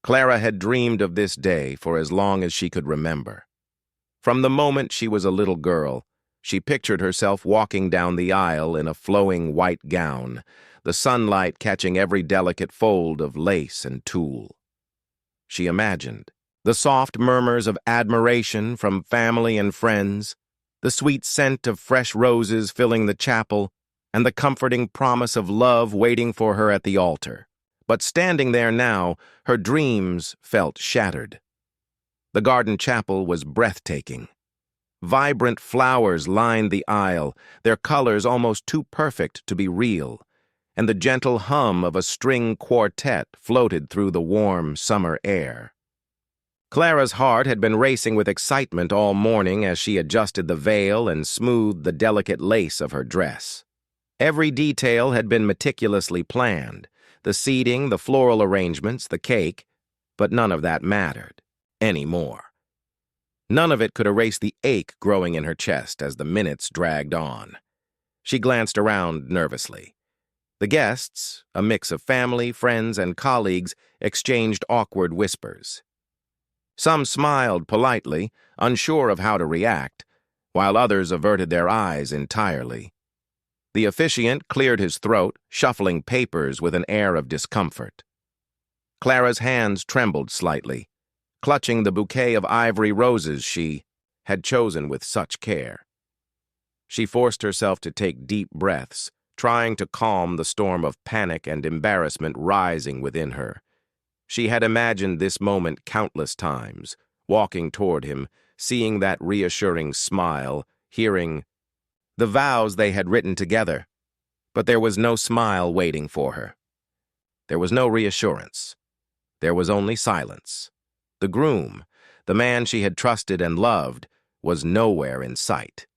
Clara had dreamed of this day for as long as she could remember. From the moment she was a little girl, she pictured herself walking down the aisle in a flowing white gown, the sunlight catching every delicate fold of lace and tulle. She imagined the soft murmurs of admiration from family and friends, the sweet scent of fresh roses filling the chapel, and the comforting promise of love waiting for her at the altar. But standing there now, her dreams felt shattered. The garden chapel was breathtaking. Vibrant flowers lined the aisle, their colors almost too perfect to be real, and the gentle hum of a string quartet floated through the warm summer air. Clara's heart had been racing with excitement all morning as she adjusted the veil and smoothed the delicate lace of her dress. Every detail had been meticulously planned, the seating, the floral arrangements, the cake, but none of that mattered anymore. None of it could erase the ache growing in her chest as the minutes dragged on. She glanced around nervously. The guests, a mix of family, friends, and colleagues, exchanged awkward whispers. Some smiled politely, unsure of how to react, while others averted their eyes entirely. The officiant cleared his throat, shuffling papers with an air of discomfort. Clara's hands trembled slightly, clutching the bouquet of ivory roses she had chosen with such care. She forced herself to take deep breaths, trying to calm the storm of panic and embarrassment rising within her. She had imagined this moment countless times, walking toward him, seeing that reassuring smile, hearing the vows they had written together, but there was no smile waiting for her. There was no reassurance. There was only silence. The groom, the man she had trusted and loved, was nowhere in sight.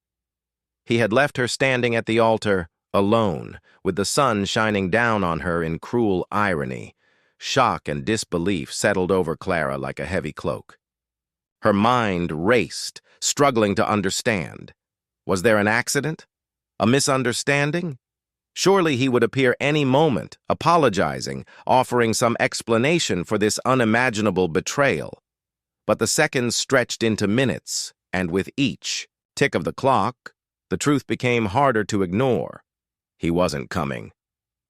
He had left her standing at the altar, alone, with the sun shining down on her in cruel irony. Shock and disbelief settled over Clara like a heavy cloak. Her mind raced, struggling to understand. Was there an accident? A misunderstanding? Surely he would appear any moment, apologizing, offering some explanation for this unimaginable betrayal. But the seconds stretched into minutes, and with each tick of the clock, the truth became harder to ignore. He wasn't coming.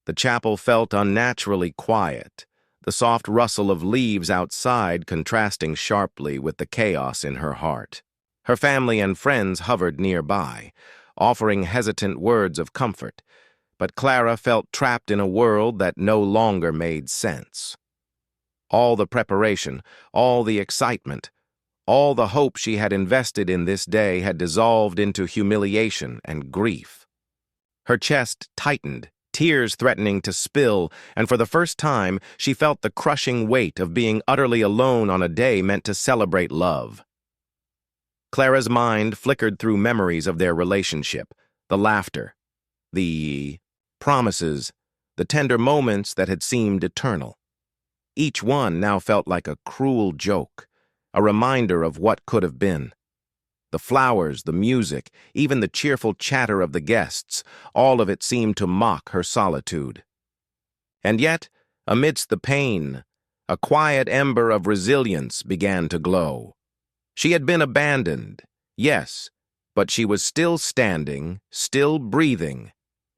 The chapel felt unnaturally quiet, the soft rustle of leaves outside contrasting sharply with the chaos in her heart. Her family and friends hovered nearby, offering hesitant words of comfort, but Clara felt trapped in a world that no longer made sense. All the preparation, all the excitement, all the hope she had invested in this day had dissolved into humiliation and grief. Her chest tightened, tears threatening to spill, and for the first time she felt the crushing weight of being utterly alone on a day meant to celebrate love. Clara's mind flickered through memories of their relationship, the laughter, the promises, the tender moments that had seemed eternal. Each one now felt like a cruel joke, a reminder of what could have been. The flowers, the music, even the cheerful chatter of the guests, all of it seemed to mock her solitude. And yet, amidst the pain, a quiet ember of resilience began to glow. She had been abandoned, yes, but she was still standing, still breathing,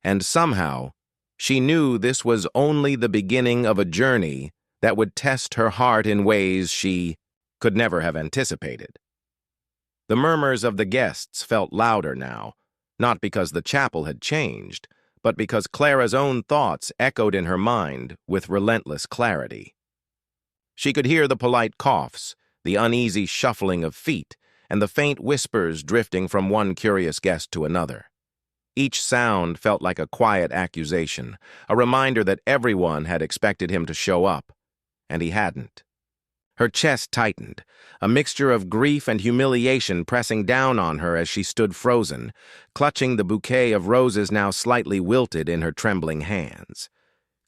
and somehow she knew this was only the beginning of a journey that would test her heart in ways she could never have anticipated. The murmurs of the guests felt louder now, not because the chapel had changed, but because Clara's own thoughts echoed in her mind with relentless clarity. She could hear the polite coughs, the uneasy shuffling of feet, and the faint whispers drifting from one curious guest to another. Each sound felt like a quiet accusation, a reminder that everyone had expected him to show up, and he hadn't. Her chest tightened, a mixture of grief and humiliation pressing down on her as she stood frozen, clutching the bouquet of roses now slightly wilted in her trembling hands.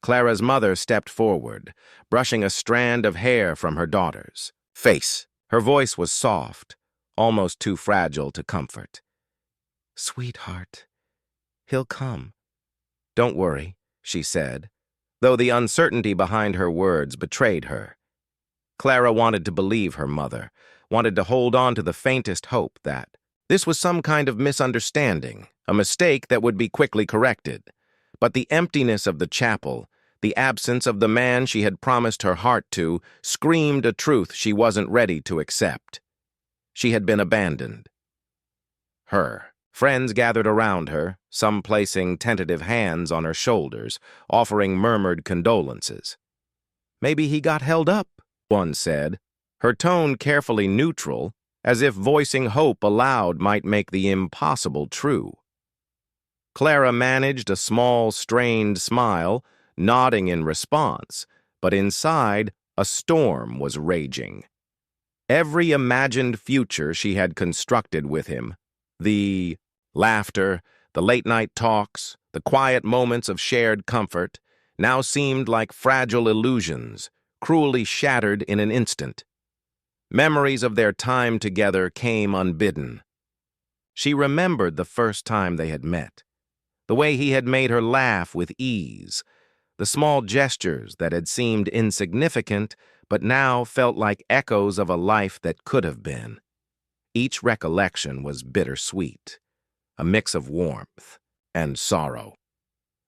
Clara's mother stepped forward, brushing a strand of hair from her daughter's face. Her voice was soft, almost too fragile to comfort. "Sweetheart, he'll come." "Don't worry," she said, though the uncertainty behind her words betrayed her. Clara wanted to believe her mother, wanted to hold on to the faintest hope that this was some kind of misunderstanding, a mistake that would be quickly corrected. But the emptiness of the chapel, the absence of the man she had promised her heart to, screamed a truth she wasn't ready to accept. She had been abandoned. Her. Friends gathered around her, some placing tentative hands on her shoulders, offering murmured condolences. "Maybe he got held up," one said, her tone carefully neutral, as if voicing hope aloud might make the impossible true. Clara managed a small, strained smile, nodding in response, but inside, a storm was raging. Every imagined future she had constructed with him, the laughter, the late-night talks, the quiet moments of shared comfort, now seemed like fragile illusions, cruelly shattered in an instant. Memories of their time together came unbidden. She remembered the first time they had met, the way he had made her laugh with ease, the small gestures that had seemed insignificant but now felt like echoes of a life that could have been. Each recollection was bittersweet, a mix of warmth and sorrow.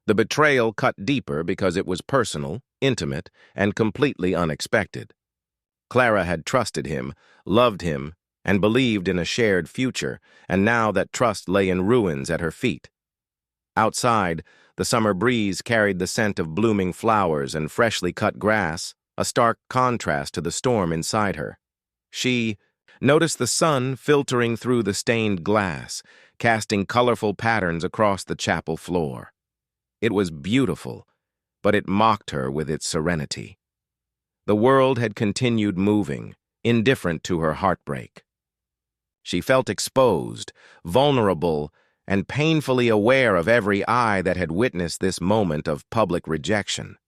The betrayal cut deeper because it was personal, intimate, and completely unexpected. Clara had trusted him, loved him, and believed in a shared future, and now that trust lay in ruins at her feet. Outside, the summer breeze carried the scent of blooming flowers and freshly cut grass, a stark contrast to the storm inside her. She noticed the sun filtering through the stained glass, casting colorful patterns across the chapel floor. It was beautiful, but it mocked her with its serenity. The world had continued moving, indifferent to her heartbreak. She felt exposed, vulnerable, and painfully aware of every eye that had witnessed this moment of public rejection.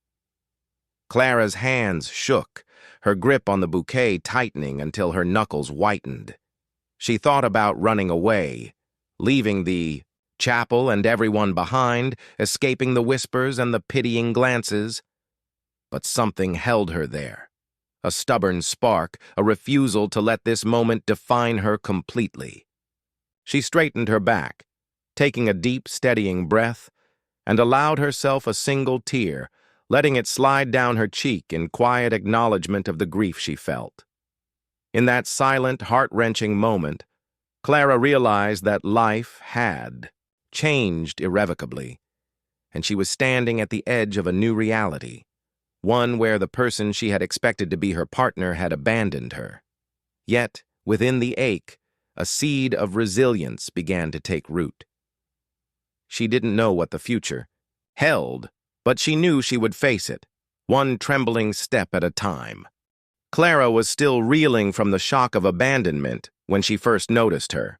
Clara's hands shook, her grip on the bouquet tightening until her knuckles whitened. She thought about running away, leaving the chapel and everyone behind, escaping the whispers and the pitying glances. But something held her there. A stubborn spark, a refusal to let this moment define her completely. She straightened her back, taking a deep, steadying breath, and allowed herself a single tear, letting it slide down her cheek in quiet acknowledgement of the grief she felt. In that silent, heart-wrenching moment, Clara realized that life had changed irrevocably, and she was standing at the edge of a new reality, one where the person she had expected to be her partner had abandoned her. Yet, within the ache, a seed of resilience began to take root. She didn't know what the future held, but she knew she would face it, one trembling step at a time. Clara was still reeling from the shock of abandonment when she first noticed her.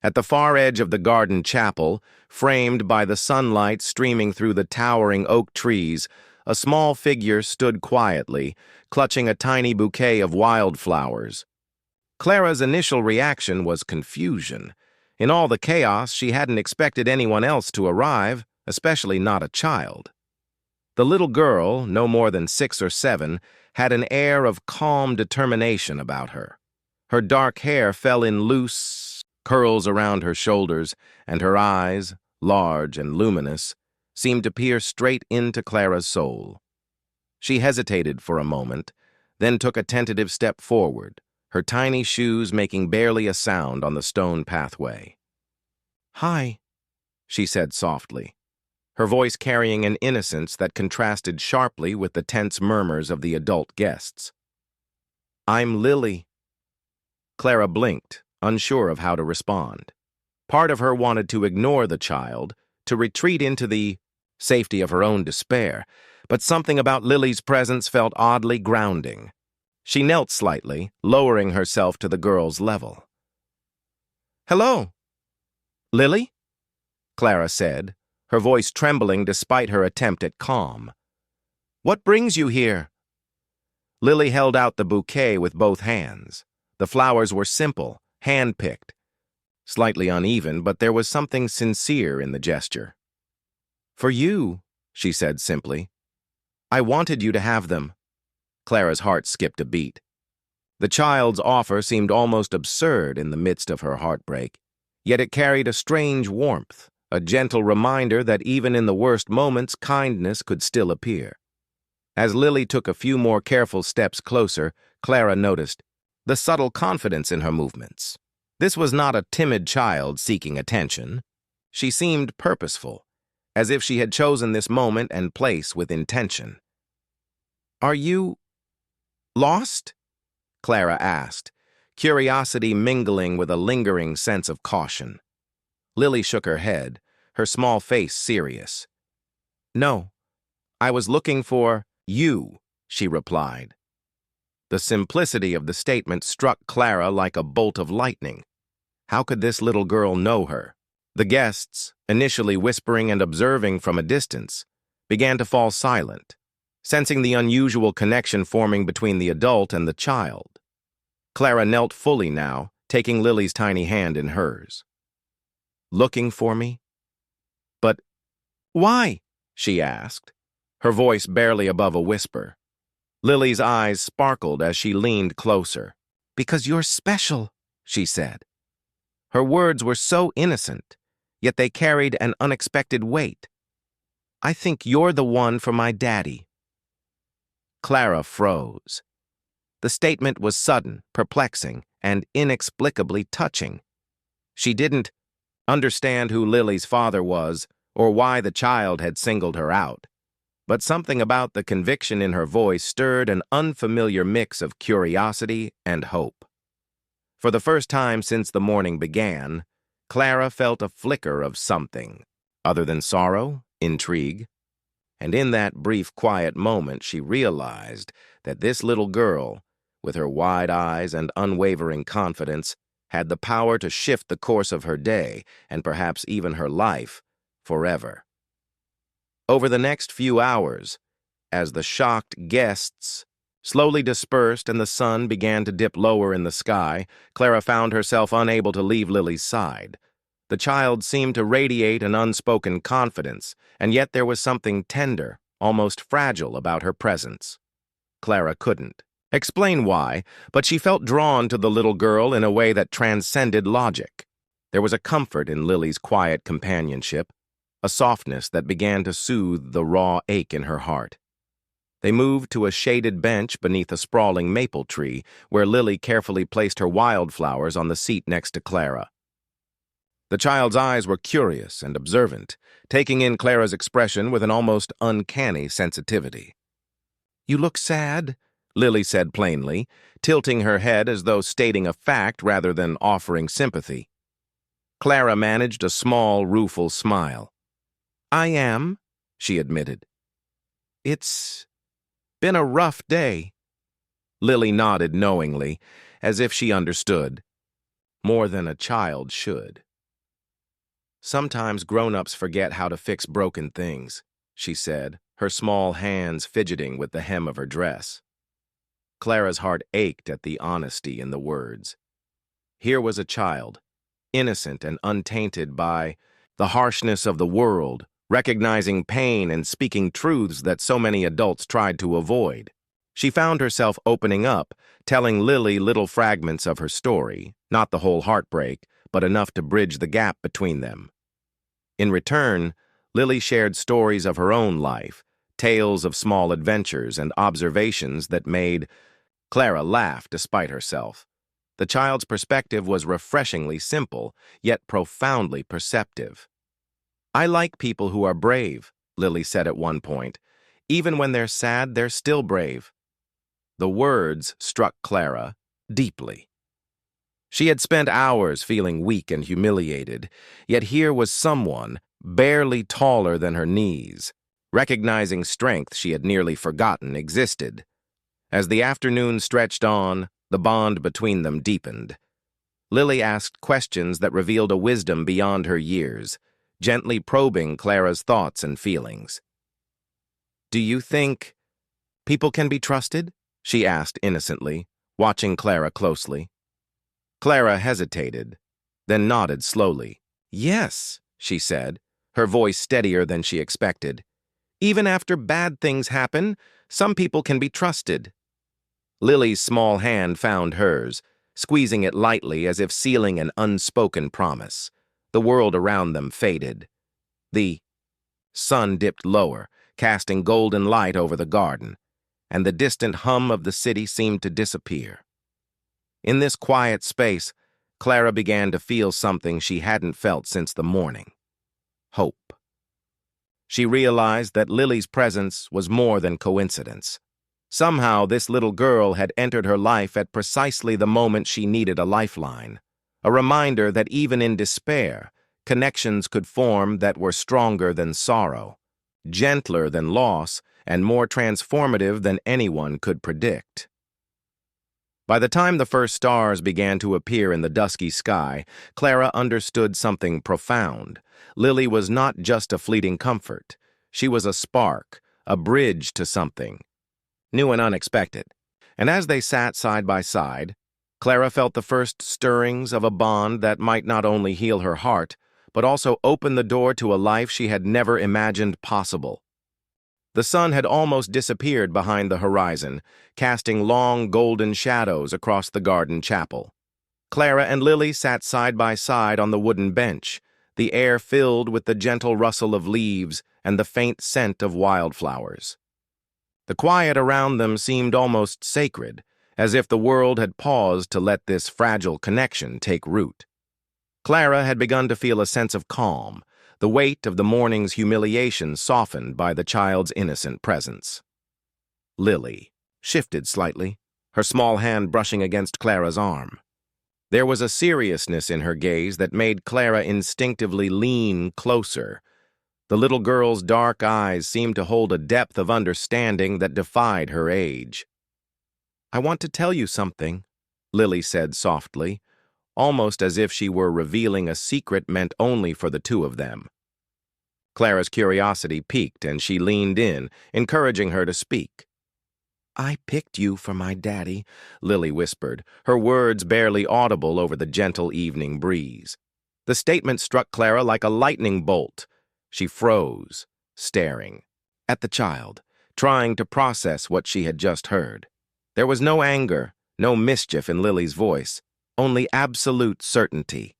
At the far edge of the garden chapel, framed by the sunlight streaming through the towering oak trees, a small figure stood quietly, clutching a tiny bouquet of wildflowers. Clara's initial reaction was confusion. In all the chaos, she hadn't expected anyone else to arrive, especially not a child. The little girl, no more than 6 or 7, had an air of calm determination about her. Her dark hair fell in loose curls around her shoulders, and her eyes, large and luminous, seemed to peer straight into Clara's soul. She hesitated for a moment, then took a tentative step forward, her tiny shoes making barely a sound on the stone pathway. "Hi," she said softly, her voice carrying an innocence that contrasted sharply with the tense murmurs of the adult guests. "I'm Lily." Clara blinked, unsure of how to respond. Part of her wanted to ignore the child, to retreat into the safety of her own despair, but something about Lily's presence felt oddly grounding. She knelt slightly, lowering herself to the girl's level. "Hello." "Lily?" Clara said, her voice trembling despite her attempt at calm. "What brings you here?" Lily held out the bouquet with both hands. The flowers were simple, hand-picked, slightly uneven, but there was something sincere in the gesture. "For you," she said simply. "I wanted you to have them." Clara's heart skipped a beat. The child's offer seemed almost absurd in the midst of her heartbreak, yet it carried a strange warmth, a gentle reminder that even in the worst moments, kindness could still appear. As Lily took a few more careful steps closer, Clara noticed the subtle confidence in her movements. This was not a timid child seeking attention. She seemed purposeful, as if she had chosen this moment and place with intention. "Are you lost?" Clara asked, curiosity mingling with a lingering sense of caution. Lily shook her head, her small face serious. "No, I was looking for you," she replied. The simplicity of the statement struck Clara like a bolt of lightning. How could this little girl know her? The guests, initially whispering and observing from a distance, began to fall silent, sensing the unusual connection forming between the adult and the child. Clara knelt fully now, taking Lily's tiny hand in hers. "Looking for me? But why?" she asked, her voice barely above a whisper. Lily's eyes sparkled as she leaned closer. "Because you're special," she said. Her words were so innocent, yet they carried an unexpected weight. "I think you're the one for my daddy." Clara froze. The statement was sudden, perplexing, and inexplicably touching. She didn't understand who Lily's father was or why the child had singled her out, but something about the conviction in her voice stirred an unfamiliar mix of curiosity and hope. For the first time since the morning began, Clara felt a flicker of something, other than sorrow, intrigue. And in that brief, quiet moment, she realized that this little girl, with her wide eyes and unwavering confidence, had the power to shift the course of her day, and perhaps even her life, forever. Over the next few hours, as the shocked guests slowly dispersed and the sun began to dip lower in the sky, Clara found herself unable to leave Lily's side. The child seemed to radiate an unspoken confidence, and yet there was something tender, almost fragile about her presence. Clara couldn't explain why, but she felt drawn to the little girl in a way that transcended logic. There was a comfort in Lily's quiet companionship, a softness that began to soothe the raw ache in her heart. They moved to a shaded bench beneath a sprawling maple tree, where Lily carefully placed her wildflowers on the seat next to Clara. The child's eyes were curious and observant, taking in Clara's expression with an almost uncanny sensitivity. "You look sad," Lily said plainly, tilting her head as though stating a fact rather than offering sympathy. Clara managed a small, rueful smile. "I am," she admitted. "It's been a rough day." Lily nodded knowingly, as if she understood, more than a child should. "Sometimes grown-ups forget how to fix broken things," she said, her small hands fidgeting with the hem of her dress. Clara's heart ached at the honesty in the words. Here was a child, innocent and untainted by the harshness of the world, recognizing pain and speaking truths that so many adults tried to avoid. She found herself opening up, telling Lily little fragments of her story, not the whole heartbreak, but enough to bridge the gap between them. In return, Lily shared stories of her own life, tales of small adventures and observations that made Clara laugh despite herself. The child's perspective was refreshingly simple, yet profoundly perceptive. "I like people who are brave," Lily said at one point. "Even when they're sad, they're still brave." The words struck Clara deeply. She had spent hours feeling weak and humiliated, yet here was someone, barely taller than her knees, recognizing strength she had nearly forgotten existed. As the afternoon stretched on, the bond between them deepened. Lily asked questions that revealed a wisdom beyond her years, gently probing Clara's thoughts and feelings. "Do you think people can be trusted?" she asked innocently, watching Clara closely. Clara hesitated, then nodded slowly. "Yes," she said, her voice steadier than she expected. "Even after bad things happen, some people can be trusted." Lily's small hand found hers, squeezing it lightly as if sealing an unspoken promise. The world around them faded. The sun dipped lower, casting golden light over the garden, and the distant hum of the city seemed to disappear. In this quiet space, Clara began to feel something she hadn't felt since the morning: hope. She realized that Lily's presence was more than coincidence. Somehow, this little girl had entered her life at precisely the moment she needed a lifeline, a reminder that even in despair, connections could form that were stronger than sorrow, gentler than loss, and more transformative than anyone could predict. By the time the first stars began to appear in the dusky sky, Clara understood something profound. Lily was not just a fleeting comfort. She was a spark, a bridge to something new and unexpected. And as they sat side by side, Clara felt the first stirrings of a bond that might not only heal her heart, but also open the door to a life she had never imagined possible. The sun had almost disappeared behind the horizon, casting long golden shadows across the garden chapel. Clara and Lily sat side by side on the wooden bench, the air filled with the gentle rustle of leaves and the faint scent of wildflowers. The quiet around them seemed almost sacred, as if the world had paused to let this fragile connection take root. Clara had begun to feel a sense of calm, the weight of the morning's humiliation softened by the child's innocent presence. Lily shifted slightly, her small hand brushing against Clara's arm. There was a seriousness in her gaze that made Clara instinctively lean closer. The little girl's dark eyes seemed to hold a depth of understanding that defied her age. "I want to tell you something," Lily said softly, almost as if she were revealing a secret meant only for the two of them. Clara's curiosity piqued, and she leaned in, encouraging her to speak. "I picked you for my daddy," Lily whispered, her words barely audible over the gentle evening breeze. The statement struck Clara like a lightning bolt. She froze, staring at the child, trying to process what she had just heard. There was no anger, no mischief in Lily's voice, only absolute certainty.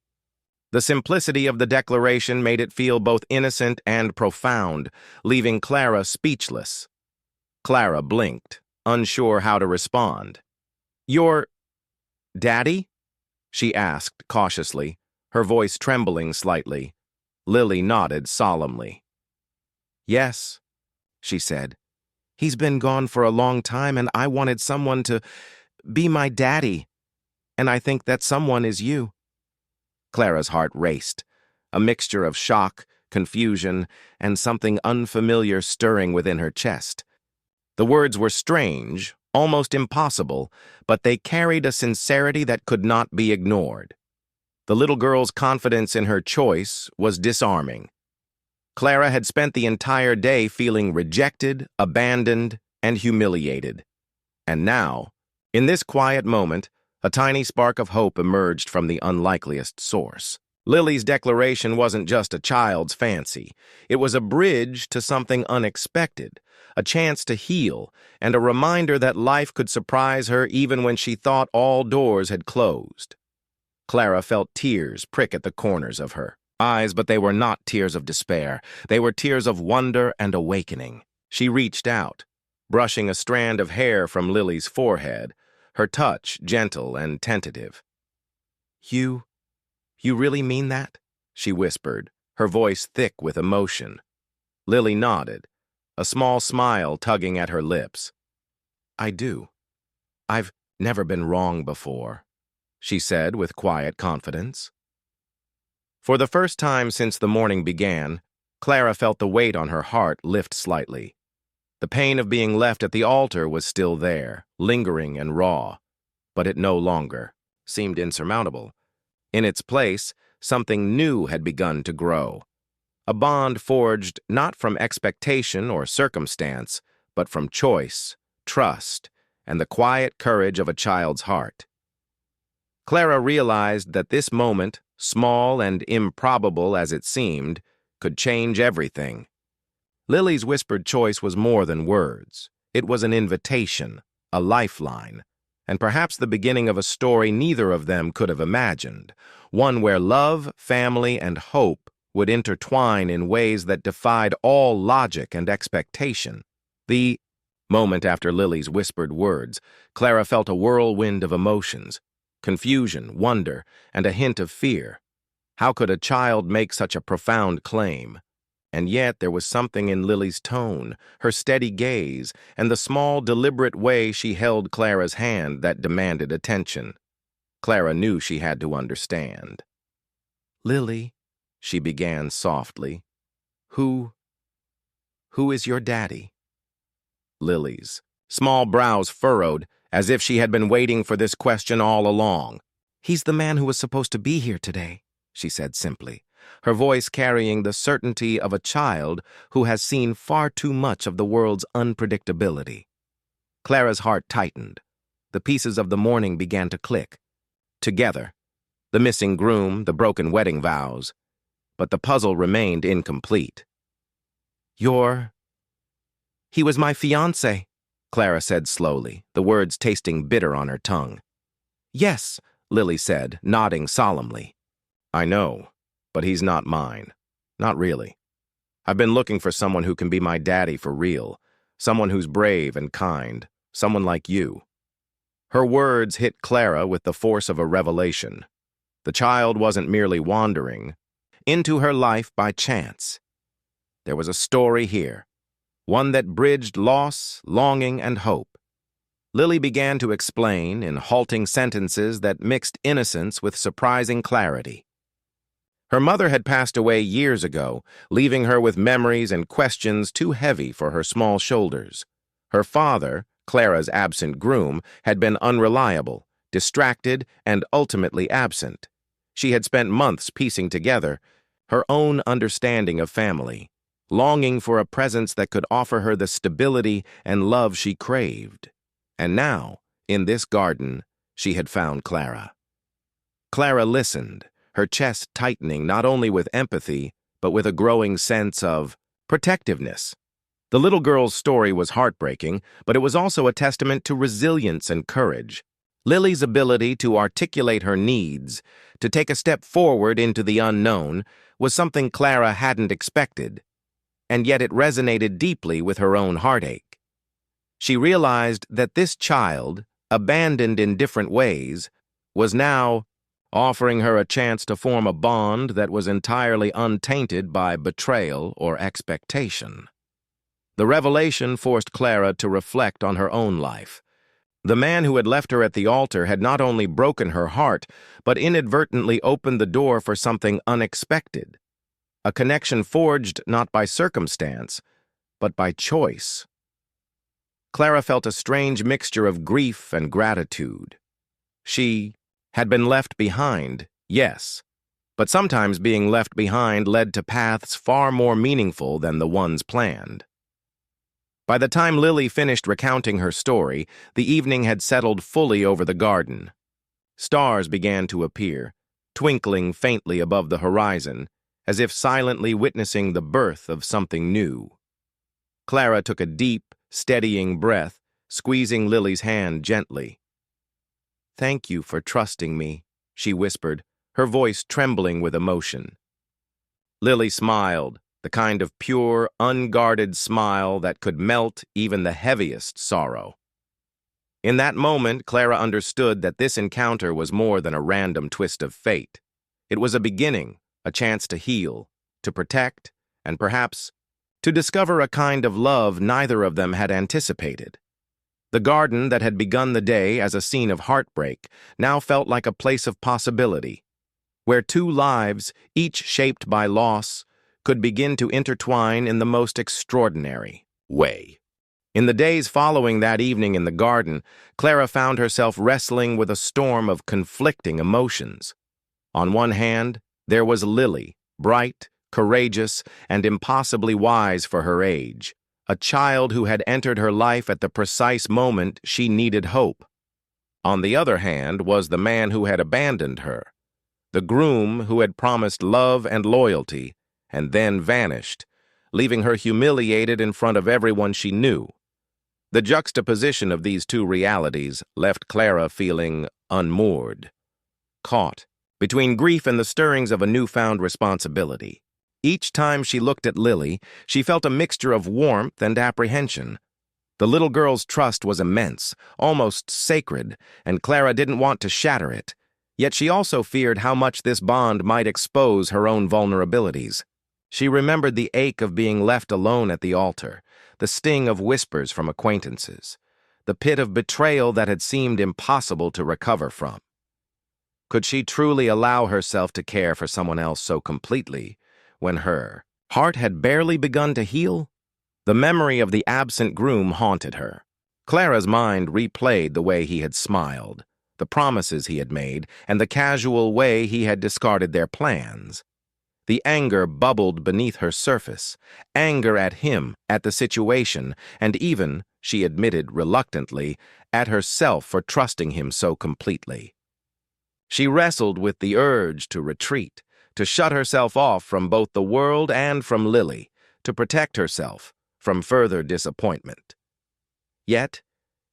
The simplicity of the declaration made it feel both innocent and profound, leaving Clara speechless. Clara blinked, unsure how to respond. "Your daddy?" she asked cautiously, her voice trembling slightly. Lily nodded solemnly. "Yes," she said. "He's been gone for a long time, and I wanted someone to be my daddy. And I think that someone is you." Clara's heart raced, a mixture of shock, confusion, and something unfamiliar stirring within her chest. The words were strange, almost impossible, but they carried a sincerity that could not be ignored. The little girl's confidence in her choice was disarming. Clara had spent the entire day feeling rejected, abandoned, and humiliated. And now, in this quiet moment, a tiny spark of hope emerged from the unlikeliest source. Lily's declaration wasn't just a child's fancy. It was a bridge to something unexpected, a chance to heal, and a reminder that life could surprise her even when she thought all doors had closed. Clara felt tears prick at the corners of her eyes, but they were not tears of despair. They were tears of wonder and awakening. She reached out, brushing a strand of hair from Lily's forehead, her touch gentle and tentative. You really mean that?" she whispered, her voice thick with emotion. Lily nodded, a small smile tugging at her lips. "I do. I've never been wrong before," she said with quiet confidence. For the first time since the morning began, Clara felt the weight on her heart lift slightly. The pain of being left at the altar was still there, lingering and raw, but it no longer seemed insurmountable. In its place, something new had begun to grow. A bond forged not from expectation or circumstance, but from choice, trust, and the quiet courage of a child's heart. Clara realized that this moment, small and improbable as it seemed, could change everything. Lily's whispered choice was more than words. It was an invitation, a lifeline, and perhaps the beginning of a story neither of them could have imagined, one where love, family, and hope would intertwine in ways that defied all logic and expectation. The moment after Lily's whispered words, Clara felt a whirlwind of emotions, confusion, wonder, and a hint of fear. How could a child make such a profound claim? And yet there was something in Lily's tone, her steady gaze, and the small, deliberate way she held Clara's hand that demanded attention. Clara knew she had to understand. "Lily," she began softly, who is your daddy?" Lily's small brows furrowed, as if she had been waiting for this question all along. "He's the man who was supposed to be here today," she said simply, her voice carrying the certainty of a child who has seen far too much of the world's unpredictability. Clara's heart tightened. The pieces of the morning began to click. Together. The missing groom, the broken wedding vows. But the puzzle remained incomplete. He was my fiancé," Clara said slowly, the words tasting bitter on her tongue. "Yes," Lily said, nodding solemnly. "I know, but he's not mine. Not really. I've been looking for someone who can be my daddy for real, someone who's brave and kind, someone like you." Her words hit Clara with the force of a revelation. The child wasn't merely wandering into her life by chance. There was a story here, one that bridged loss, longing, and hope. Lily began to explain in halting sentences that mixed innocence with surprising clarity. Her mother had passed away years ago, leaving her with memories and questions too heavy for her small shoulders. Her father, Clara's absent groom, had been unreliable, distracted, and ultimately absent. She had spent months piecing together her own understanding of family, longing for a presence that could offer her the stability and love she craved. And now, in this garden, she had found Clara. Clara listened, her chest tightening not only with empathy, but with a growing sense of protectiveness. The little girl's story was heartbreaking, but it was also a testament to resilience and courage. Lily's ability to articulate her needs, to take a step forward into the unknown, was something Clara hadn't expected, and yet it resonated deeply with her own heartache. She realized that this child, abandoned in different ways, was now offering her a chance to form a bond that was entirely untainted by betrayal or expectation. The revelation forced Clara to reflect on her own life. The man who had left her at the altar had not only broken her heart, but inadvertently opened the door for something unexpected. A connection forged not by circumstance, but by choice. Clara felt a strange mixture of grief and gratitude. She had been left behind, yes, but sometimes being left behind led to paths far more meaningful than the ones planned. By the time Lily finished recounting her story, the evening had settled fully over the garden. Stars began to appear, twinkling faintly above the horizon, as if silently witnessing the birth of something new. Clara took a deep, steadying breath, squeezing Lily's hand gently. "Thank you for trusting me," she whispered, her voice trembling with emotion. Lily smiled, the kind of pure, unguarded smile that could melt even the heaviest sorrow. In that moment, Clara understood that this encounter was more than a random twist of fate. It was a beginning, a chance to heal, to protect, and perhaps to discover a kind of love neither of them had anticipated. The garden that had begun the day as a scene of heartbreak now felt like a place of possibility, where two lives, each shaped by loss, could begin to intertwine in the most extraordinary way. In the days following that evening in the garden, Clara found herself wrestling with a storm of conflicting emotions. On one hand, there was Lily, bright, courageous, and impossibly wise for her age, a child who had entered her life at the precise moment she needed hope. On the other hand was the man who had abandoned her, the groom who had promised love and loyalty, and then vanished, leaving her humiliated in front of everyone she knew. The juxtaposition of these two realities left Clara feeling unmoored, caught between grief and the stirrings of a newfound responsibility. Each time she looked at Lily, she felt a mixture of warmth and apprehension. The little girl's trust was immense, almost sacred, and Clara didn't want to shatter it. Yet she also feared how much this bond might expose her own vulnerabilities. She remembered the ache of being left alone at the altar, the sting of whispers from acquaintances, the pit of betrayal that had seemed impossible to recover from. Could she truly allow herself to care for someone else so completely when her heart had barely begun to heal? The memory of the absent groom haunted her. Clara's mind replayed the way he had smiled, the promises he had made, and the casual way he had discarded their plans. The anger bubbled beneath her surface, anger at him, at the situation, and even, she admitted reluctantly, at herself for trusting him so completely. She wrestled with the urge to retreat, to shut herself off from both the world and from Lily, to protect herself from further disappointment. Yet,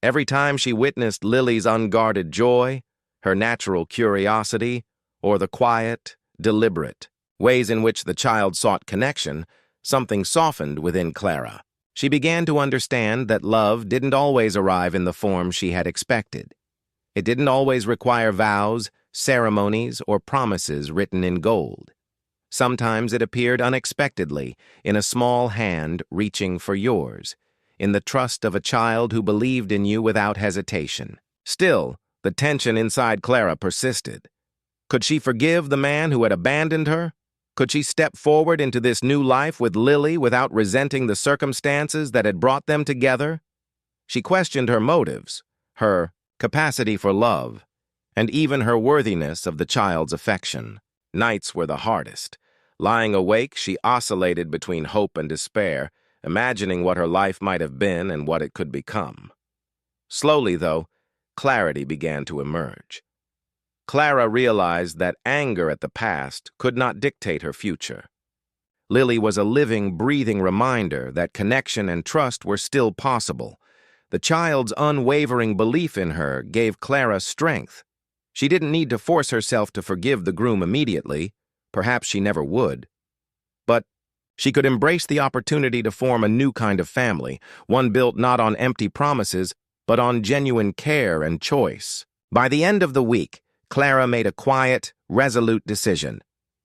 every time she witnessed Lily's unguarded joy, her natural curiosity, or the quiet, deliberate ways in which the child sought connection, something softened within Clara. She began to understand that love didn't always arrive in the form she had expected. It didn't always require vows, ceremonies, or promises written in gold. Sometimes it appeared unexpectedly, in a small hand reaching for yours, in the trust of a child who believed in you without hesitation. Still, the tension inside Clara persisted. Could she forgive the man who had abandoned her? Could she step forward into this new life with Lily without resenting the circumstances that had brought them together? She questioned her motives, her capacity for love, and even her worthiness of the child's affection. Nights were the hardest. Lying awake, she oscillated between hope and despair, imagining what her life might have been and what it could become. Slowly, though, clarity began to emerge. Clara realized that anger at the past could not dictate her future. Lily was a living, breathing reminder that connection and trust were still possible. The child's unwavering belief in her gave Clara strength. She didn't need to force herself to forgive the groom immediately. Perhaps she never would. But she could embrace the opportunity to form a new kind of family, one built not on empty promises, but on genuine care and choice. By the end of the week, Clara made a quiet, resolute decision.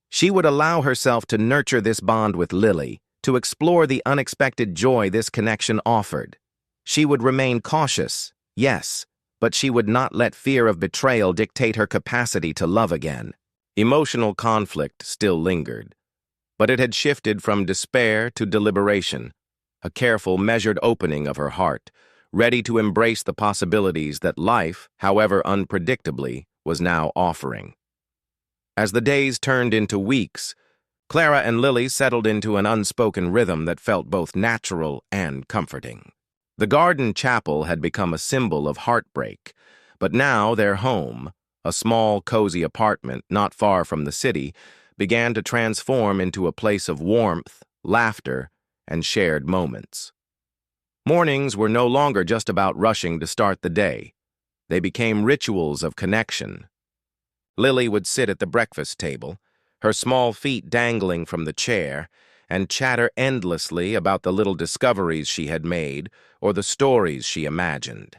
She would allow herself to nurture this bond with Lily, to explore the unexpected joy this connection offered. She would remain cautious, yes, but she would not let fear of betrayal dictate her capacity to love again. Emotional conflict still lingered, but it had shifted from despair to deliberation, a careful, measured opening of her heart, ready to embrace the possibilities that life, however unpredictably, was now offering. As the days turned into weeks, Clara and Lily settled into an unspoken rhythm that felt both natural and comforting. The garden chapel had become a symbol of heartbreak, but now their home, a small, cozy apartment not far from the city, began to transform into a place of warmth, laughter, and shared moments. Mornings were no longer just about rushing to start the day. They became rituals of connection. Lily would sit at the breakfast table, her small feet dangling from the chair, and chatter endlessly about the little discoveries she had made or the stories she imagined.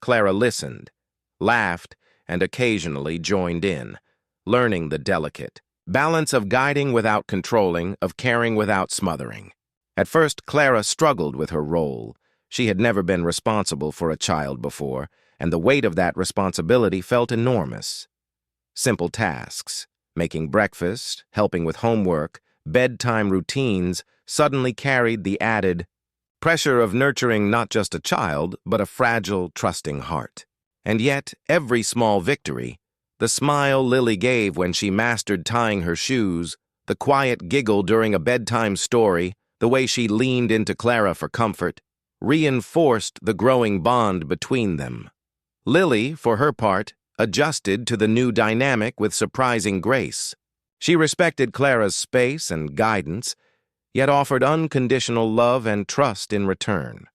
Clara listened, laughed, and occasionally joined in, learning the delicate balance of guiding without controlling, of caring without smothering. At first, Clara struggled with her role. She had never been responsible for a child before, and the weight of that responsibility felt enormous. Simple tasks, making breakfast, helping with homework, bedtime routines, suddenly carried the added pressure of nurturing not just a child, but a fragile, trusting heart. And yet, every small victory, the smile Lily gave when she mastered tying her shoes, the quiet giggle during a bedtime story, the way she leaned into Clara for comfort, reinforced the growing bond between them. Lily, for her part, adjusted to the new dynamic with surprising grace. She respected Clara's space and guidance, yet offered unconditional love and trust in return.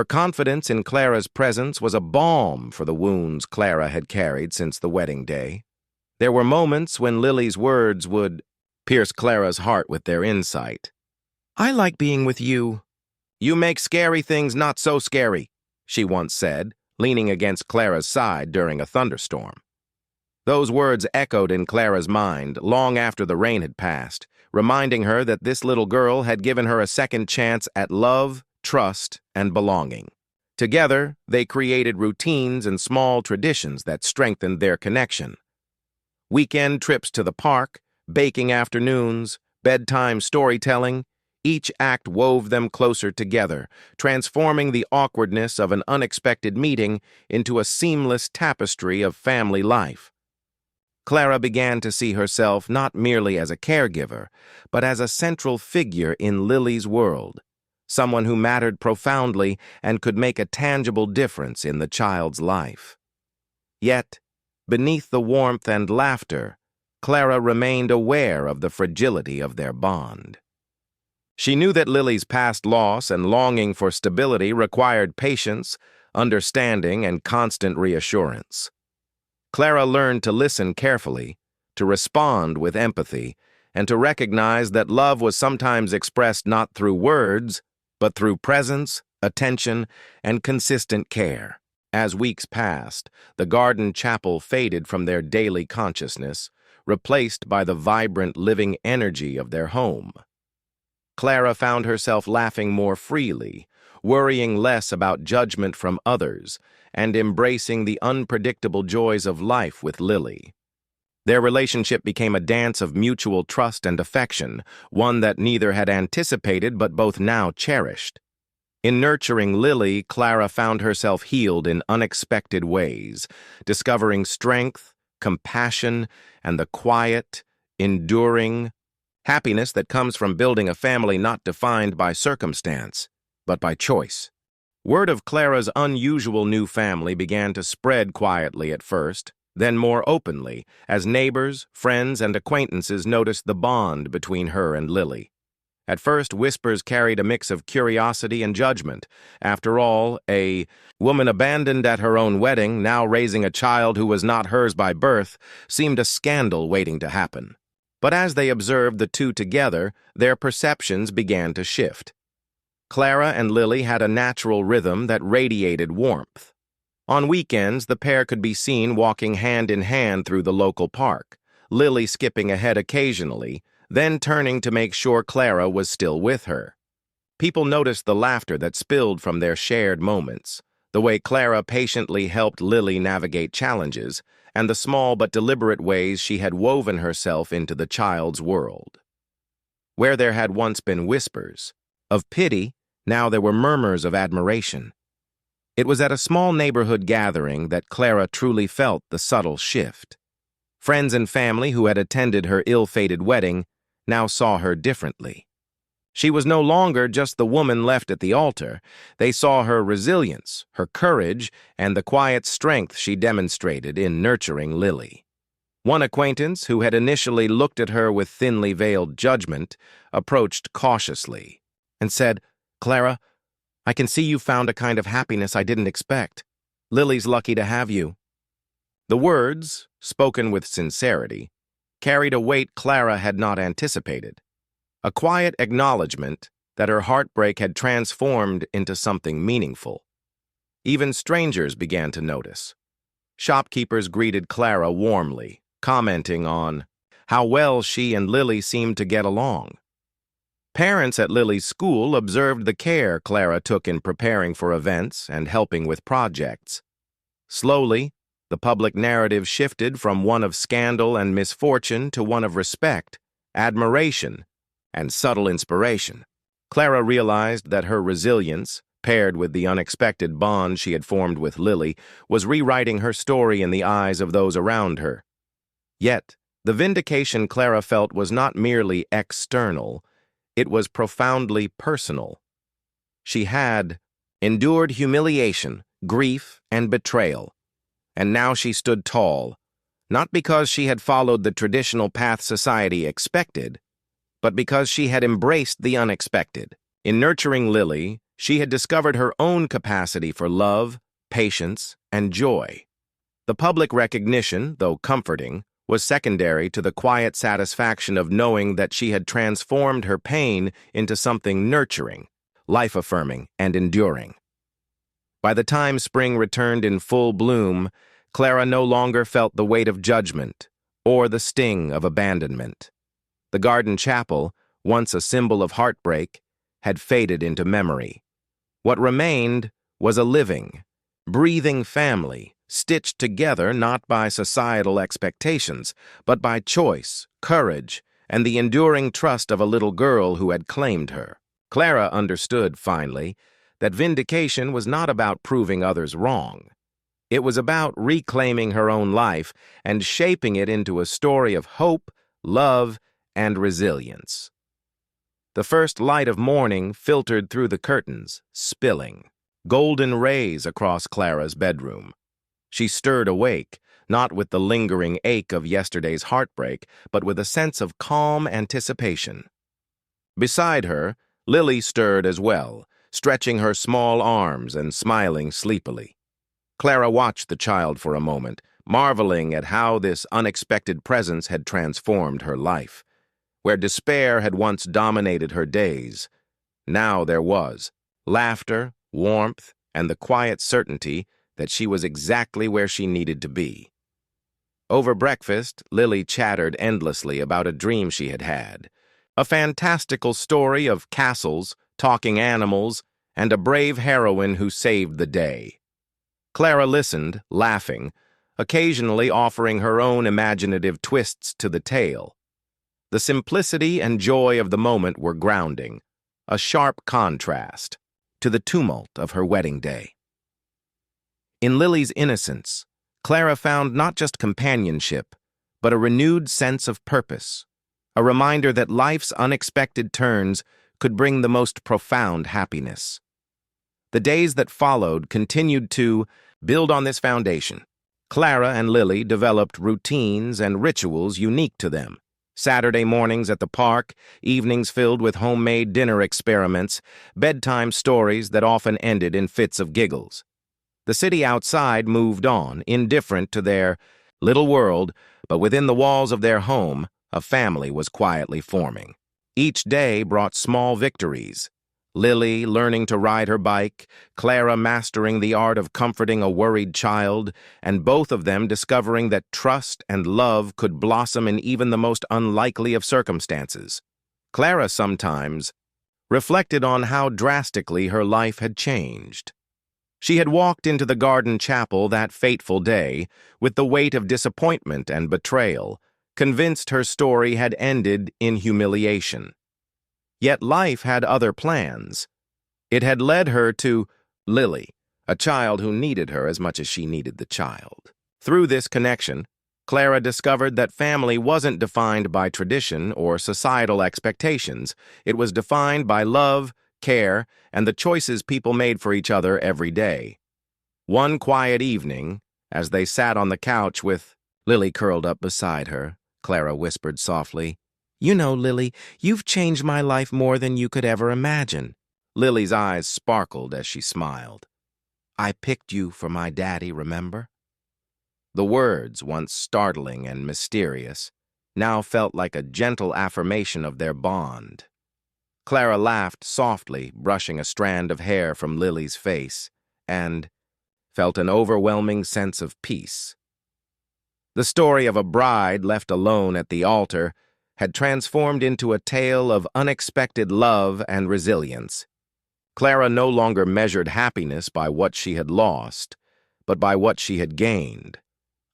Her confidence in Clara's presence was a balm for the wounds Clara had carried since the wedding day. There were moments when Lily's words would pierce Clara's heart with their insight. "I like being with you. You make scary things not so scary," she once said, leaning against Clara's side during a thunderstorm. Those words echoed in Clara's mind long after the rain had passed, reminding her that this little girl had given her a second chance at love, trust, and belonging. Together, they created routines and small traditions that strengthened their connection. Weekend trips to the park, baking afternoons, bedtime storytelling, each act wove them closer together, transforming the awkwardness of an unexpected meeting into a seamless tapestry of family life. Clara began to see herself not merely as a caregiver, but as a central figure in Lily's world, someone who mattered profoundly and could make a tangible difference in the child's life. Yet, beneath the warmth and laughter, Clara remained aware of the fragility of their bond. She knew that Lily's past loss and longing for stability required patience, understanding, and constant reassurance. Clara learned to listen carefully, to respond with empathy, and to recognize that love was sometimes expressed not through words, but through presence, attention, and consistent care. As weeks passed, the garden chapel faded from their daily consciousness, replaced by the vibrant living energy of their home. Clara found herself laughing more freely, worrying less about judgment from others, and embracing the unpredictable joys of life with Lily. Their relationship became a dance of mutual trust and affection, one that neither had anticipated but both now cherished. In nurturing Lily, Clara found herself healed in unexpected ways, discovering strength, compassion, and the quiet, enduring happiness that comes from building a family not defined by circumstance, but by choice. Word of Clara's unusual new family began to spread quietly at first, then more openly, as neighbors, friends, and acquaintances noticed the bond between her and Lily. At first, whispers carried a mix of curiosity and judgment. After all, a woman abandoned at her own wedding, now raising a child who was not hers by birth, seemed a scandal waiting to happen. But as they observed the two together, their perceptions began to shift. Clara and Lily had a natural rhythm that radiated warmth. On weekends, the pair could be seen walking hand in hand through the local park, Lily skipping ahead occasionally, then turning to make sure Clara was still with her. People noticed the laughter that spilled from their shared moments, the way Clara patiently helped Lily navigate challenges, and the small but deliberate ways she had woven herself into the child's world. Where there had once been whispers of pity, now there were murmurs of admiration. It was at a small neighborhood gathering that Clara truly felt the subtle shift. Friends and family who had attended her ill-fated wedding now saw her differently. She was no longer just the woman left at the altar. They saw her resilience, her courage, and the quiet strength she demonstrated in nurturing Lily. One acquaintance, who had initially looked at her with thinly veiled judgment, approached cautiously and said, "Clara, I can see you found a kind of happiness I didn't expect. Lily's lucky to have you." The words, spoken with sincerity, carried a weight Clara had not anticipated. A quiet acknowledgement that her heartbreak had transformed into something meaningful. Even strangers began to notice. Shopkeepers greeted Clara warmly, commenting on how well she and Lily seemed to get along. Parents at Lily's school observed the care Clara took in preparing for events and helping with projects. Slowly, the public narrative shifted from one of scandal and misfortune to one of respect, admiration, and subtle inspiration. Clara realized that her resilience, paired with the unexpected bond she had formed with Lily, was rewriting her story in the eyes of those around her. Yet, the vindication Clara felt was not merely external, it was profoundly personal. She had endured humiliation, grief, and betrayal, and now she stood tall, not because she had followed the traditional path society expected, but because she had embraced the unexpected. In nurturing Lily, she had discovered her own capacity for love, patience, and joy. The public recognition, though comforting, was secondary to the quiet satisfaction of knowing that she had transformed her pain into something nurturing, life-affirming, and enduring. By the time spring returned in full bloom, Clara no longer felt the weight of judgment or the sting of abandonment. The garden chapel, once a symbol of heartbreak, had faded into memory. What remained was a living, breathing family, stitched together not by societal expectations, but by choice, courage, and the enduring trust of a little girl who had claimed her. Clara understood, finally, that vindication was not about proving others wrong. It was about reclaiming her own life and shaping it into a story of hope, love, and resilience. The first light of morning filtered through the curtains, spilling golden rays across Clara's bedroom. She stirred awake, not with the lingering ache of yesterday's heartbreak, but with a sense of calm anticipation. Beside her, Lily stirred as well, stretching her small arms and smiling sleepily. Clara watched the child for a moment, marveling at how this unexpected presence had transformed her life. Where despair had once dominated her days, now there was laughter, warmth, and the quiet certainty that she was exactly where she needed to be. Over breakfast, Lily chattered endlessly about a dream she had had, a fantastical story of castles, talking animals, and a brave heroine who saved the day. Clara listened, laughing, occasionally offering her own imaginative twists to the tale. The simplicity and joy of the moment were grounding, a sharp contrast to the tumult of her wedding day. In Lily's innocence, Clara found not just companionship, but a renewed sense of purpose, a reminder that life's unexpected turns could bring the most profound happiness. The days that followed continued to build on this foundation. Clara and Lily developed routines and rituals unique to them. Saturday mornings at the park, evenings filled with homemade dinner experiments, bedtime stories that often ended in fits of giggles. The city outside moved on, indifferent to their little world, but within the walls of their home, a family was quietly forming. Each day brought small victories. Lily learning to ride her bike, Clara mastering the art of comforting a worried child, and both of them discovering that trust and love could blossom in even the most unlikely of circumstances. Clara sometimes reflected on how drastically her life had changed. She had walked into the garden chapel that fateful day with the weight of disappointment and betrayal, convinced her story had ended in humiliation. Yet life had other plans. It had led her to Lily, a child who needed her as much as she needed the child. Through this connection, Clara discovered that family wasn't defined by tradition or societal expectations. It was defined by love, care, and the choices people made for each other every day. One quiet evening, as they sat on the couch with Lily curled up beside her, Clara whispered softly, "You know, Lily, you've changed my life more than you could ever imagine." Lily's eyes sparkled as she smiled. "I picked you for my daddy, remember?" The words, once startling and mysterious, now felt like a gentle affirmation of their bond. Clara laughed softly, brushing a strand of hair from Lily's face, and felt an overwhelming sense of peace. The story of a bride left alone at the altar had transformed into a tale of unexpected love and resilience. Clara no longer measured happiness by what she had lost, but by what she had gained.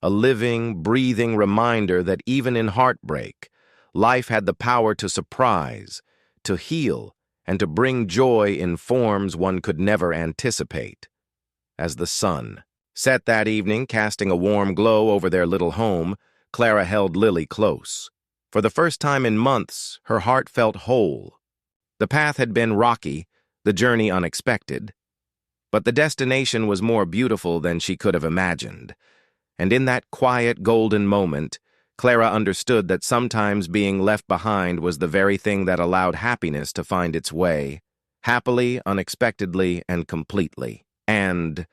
A living, breathing reminder that even in heartbreak, life had the power to surprise, to heal, and to bring joy in forms one could never anticipate. As the sun set that evening, casting a warm glow over their little home, Clara held Lily close. For the first time in months, her heart felt whole. The path had been rocky, the journey unexpected, but the destination was more beautiful than she could have imagined. And in that quiet, golden moment, Clara understood that sometimes being left behind was the very thing that allowed happiness to find its way. happily, unexpectedly, and completely. And